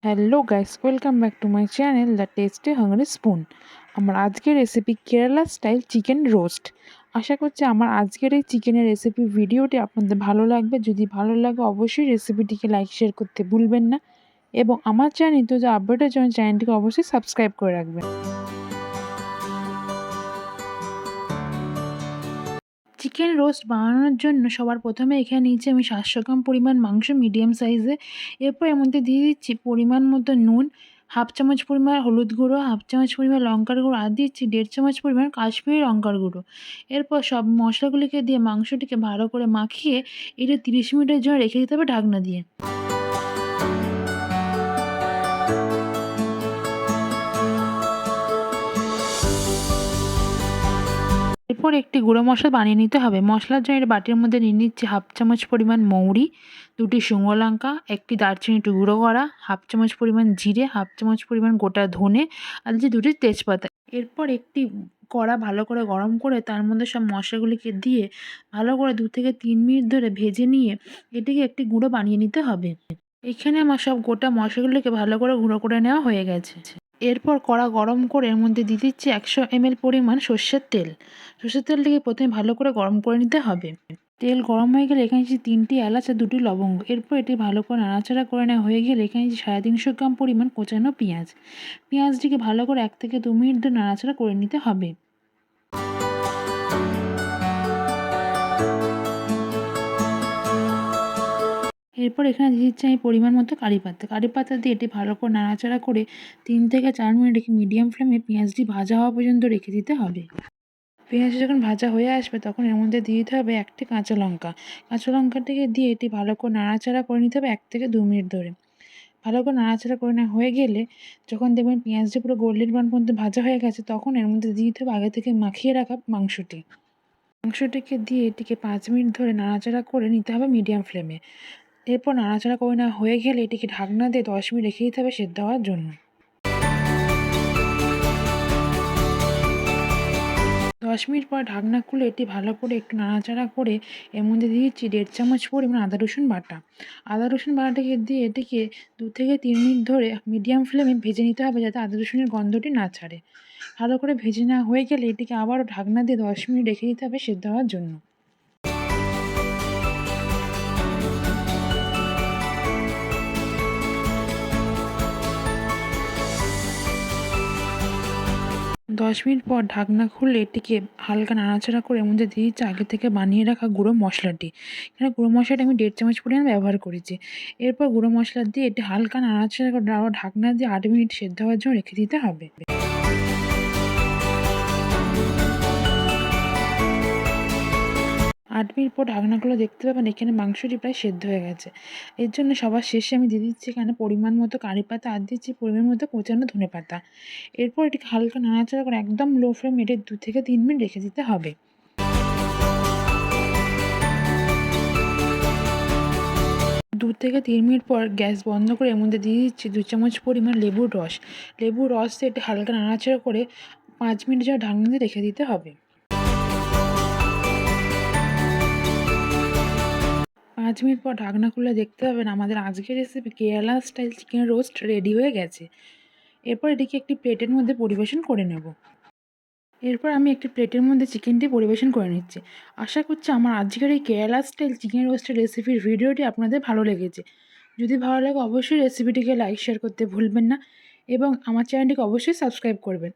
Hello guys, welcome back to my channel the Tasty Hungry Spoon. আমার আজকের recipe Kerala style chicken roast. আশা করছি আমার আজকের এই চিকেনের রেসিপি ভিডিওটি আপনাদের ভালো লাগবে। যদি ভালো লাগে অবশ্যই রেসিপিটিকে লাইক শেয়ার করতে ভুলবেন না, এবং আমার চ্যানেল তো যে আপডেটের জন্য চ্যানেলটিকে অবশ্যই সাবস্ক্রাইব করে রাখবেন। চিকেন রোস্ট বানানোর জন্য সবার প্রথমে এখানে নিয়েছি আমি 700 গ্রাম পরিমাণ মাংস মিডিয়াম সাইজে। এরপর এর মধ্যে দিয়ে দিচ্ছি পরিমাণ মতো নুন, হাফ চামচ পরিমাণ হলুদ গুঁড়ো, হাফ চামচ পরিমাণ লঙ্কার গুঁড়ো, আর দিচ্ছি 1.5 চামচ পরিমাণ কাশ্মীরি লঙ্কার গুঁড়ো। এরপর সব মশলাগুলিকে দিয়ে মাংসটিকে ভালো করে মাখিয়ে এটা 30 মিনিটের জন্য রেখে দিতে হবে ঢাকনা দিয়ে। এরপর একটি গুঁড়ো মশলা বানিয়ে নিতে হবে। মশলার জন্য বাটির মধ্যে নিয়ে নিচ্ছি হাফ চামচ পরিমাণ মৌরি, 2টি শুকনো লঙ্কা, একটি দারচিনি টুকরো করা, হাফ চামচ পরিমাণ জিরে, হাফ চামচ পরিমাণ গোটা ধনে, আর যে 2টি তেজপাতা। এরপর একটি কড়া ভালো করে গরম করে তার মধ্যে সব মশলাগুলিকে দিয়ে ভালো করে 2 থেকে 3 মিনিট ধরে ভেজে নিয়ে এটিকে একটি গুঁড়ো বানিয়ে নিতে হবে। এখানে আমার সব গোটা মশলাগুলিকে ভালো করে গুঁড়ো করে নেওয়া হয়ে গেছে। এরপর কড়া গরম করে এর মধ্যে দিয়ে দিচ্ছি 100 ml পরিমাণ সর্ষের তেল। সর্ষের তেলটিকে প্রথমে ভালো করে গরম করে নিতে হবে। তেল গরম হয়ে গেলে এখানে দিচ্ছি 3টি এলাচ আর 2টি লবঙ্গ। এরপর এটি ভালো করে নাড়াচাড়া করে নেওয়া হয়ে গেলে এখানে দিচ্ছি 350 গ্রাম পরিমাণ কোচানো পেঁয়াজ। পেঁয়াজটিকে ভালো করে 1 থেকে 2 মিনিট ধরে নাড়াচাড়া করে নিতে হবে। এরপর এখানে দিয়ে দিচ্ছি আমি পরিমাণ মতো কারি পাতা। কারি পাতা দিয়ে এটি ভালো করে নাড়াচাড়া করে 3 থেকে 4 মিনিট রেখে মিডিয়াম ফ্লেমে পেঁয়াজটি ভাজা হওয়া পর্যন্ত রেখে দিতে হবে। পেঁয়াজ যখন ভাজা হয়ে আসবে তখন এর মধ্যে দিয়ে দিতে হবে 1টি কাঁচা লঙ্কা। কাঁচা লঙ্কাটিকে দিয়ে এটি ভালো করে নাড়াচাড়া করে নিতে হবে 1 থেকে 2 মিনিট ধরে। ভালো করে নাড়াচাড়া করে নেওয়া হয়ে গেলে যখন দেখবেন পেঁয়াজটি পুরো গোল্ডেন ব্রাউন পর্যন্ত ভাজা হয়ে গেছে তখন এর মধ্যে দিয়ে দিতে হবে আগে থেকে মাখিয়ে রাখা মাংসটি। মাংসটিকে দিয়ে এটিকে 5 মিনিট ধরে নাড়াচাড়া করে নিতে হবে মিডিয়াম ফ্লেমে। এরপর নাড়াচাড়া করে নেওয়া হয়ে গেলে এটিকে ঢাকনা দিয়ে 10 মিনিট রেখে দিতে হবে সেদ্ধ হওয়ার জন্য। 10 মিনিট পর ঢাকনা খুলে এটি ভালো করে একটু নাড়াচাড়া করে এর মধ্যে দিয়ে দিচ্ছি 1.5 চামচ পরিমাণ আদা রসুন বাটা। আদা রসুন বাটাটাকে দিয়ে এটিকে 2 থেকে 3 মিনিট ধরে মিডিয়াম ফ্লেমে ভেজে নিতে হবে যাতে আদা রসুনের গন্ধটি না ছাড়ে। ভালো করে ভেজে নেওয়া হয়ে গেলে এটিকে আবারও ঢাকনা দিয়ে 10 মিনিট রেখে দিতে হবে সেদ্ধ হওয়ার জন্য। 10 মিনিট পর ঢাকনা খুলে এটিকে হালকা নাড়াচাড়া করে এর মধ্যে দিয়ে দিচ্ছি আগে থেকে বানিয়ে রাখা গুঁড়ো মশলাটি। এখানে গুঁড়ো মশলাটা আমি 1.5 চামচ পরিমাণ ব্যবহার করেছি। এরপর গুঁড়ো মশলা দিয়ে এটি হালকা নাড়াচাড়া করে আবার ঢাকনা দিয়ে 8 মিনিট সেদ্ধ হওয়ার জন্য রেখে দিতে হবে। 8 মিনিট পর ঢাকনা খুলে দেখতে পাবেন এখানে মাংসটি প্রায় সেদ্ধ হয়ে গেছে। এর জন্য সবার শেষে আমি দিয়ে দিচ্ছি এখানে পরিমাণ মতো কারি পাতা আর দিচ্ছি পরিমাণ মতো কোচানো ধনেপাতা। এরপর এটিকে হালকা নাড়াচাড়া করে একদম লো ফ্লেমে এটি 2 থেকে 3 মিনিট রেখে দিতে হবে। 2 থেকে 3 মিনিট পর গ্যাস বন্ধ করে এর মধ্যে দিয়ে দিচ্ছি 2 চামচ পরিমাণ লেবুর রস। লেবুর রস দিয়ে এটি হালকা নাড়াচাড়া করে 5 মিনিট যেন ঢাকনা দিয়ে রেখে দিতে হবে। 5 মিনিট পর ঢাকনা খুলে দেখতে পাবেন আমাদের আজকের recipe Kerala style chicken roast ready হয়ে গেছে। এরপর এটিকে একটি প্লেটের মধ্যে পরিবেশন করে নেব। এরপর আমি একটি প্লেটের মধ্যে চিকেনটি পরিবেশন করে নিচ্ছি। আশা করছি আমার আজকের এই কেরালা স্টাইল চিকেন রোস্টের রেসিপির ভিডিওটি আপনাদের ভালো লেগেছে। যদি ভালো লাগে অবশ্যই রেসিপিটিকে লাইক শেয়ার করতে ভুলবেন না, এবং আমার চ্যানেলটিকে অবশ্যই সাবস্ক্রাইব করবেন।